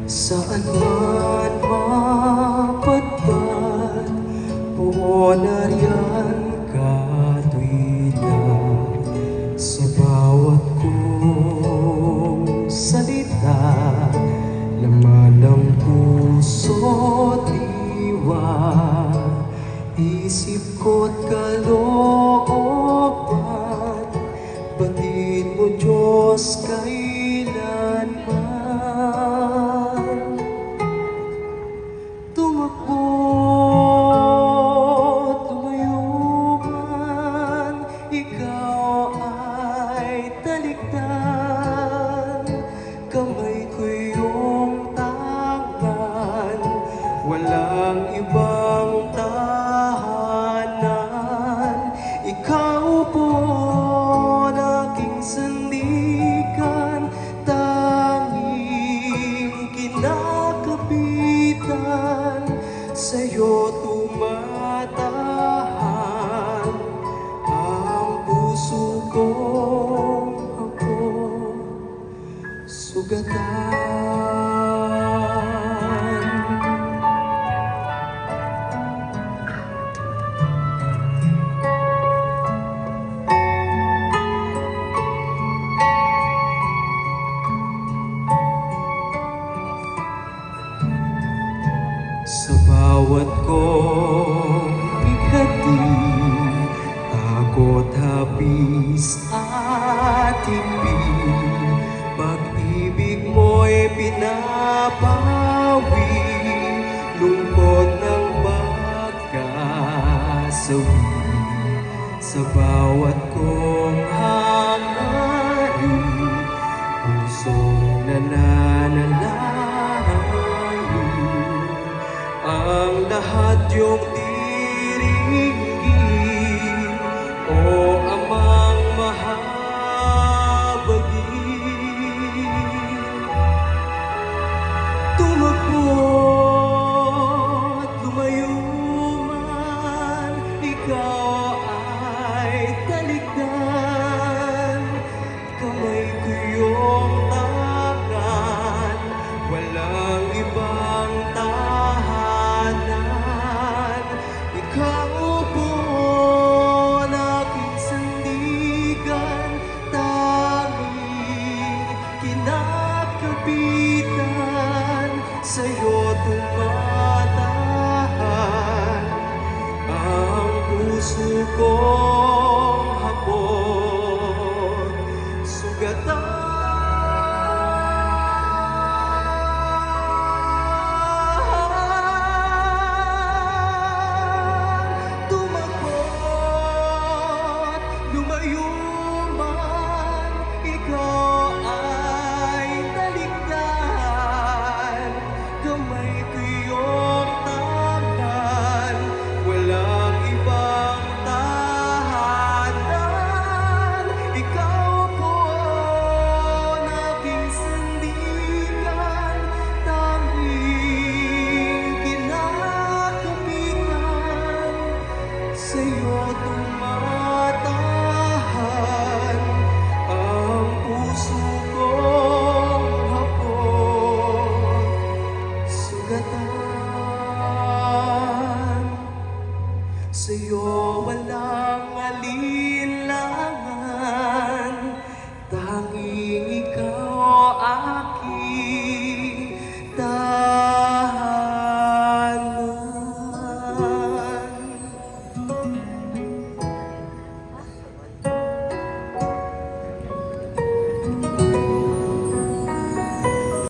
Saan man mapadpad o nariyan ka tuwila, sa bawat kong salita, laman ng puso't diwa, isip ko't kalooban, batid mo Diyos kailanman. Tumakbo't lumayo man, ikaw ay talikdan, kamay ko iyong tangan, walang ibang tahanan. Ikaw po ang aking sandigan, tanging kinakapitan, sa'yo tumatahan ang puso kong ako sugatan. Sa bawat kong bigati, takot, hapis at ibig, pag-ibig mo'y pinapawi, lungkot ng pagkasawi. Sa bawat kong hangarin, pusong nananalangin, ang lahat yung diringgin, o Amang mahabagin. Tumakbo't lumayo man, ikaw ay talikdan, kamay ko iyong tangan, walang ibang tahanan. Ikaw po ang aking sandigan, tanging kinakapitan, sa'yo tumatahan ang puso kong hapon sugatan. Lumayo man, ikaw ay talikdan, kamay ko iyong tangan, walang ibang tahanan. Ikaw po ang aking sandigan, tanging kinakapitan, sa'yo tumatahan ang puso kong hapon sugatan. Sa'yo walang alin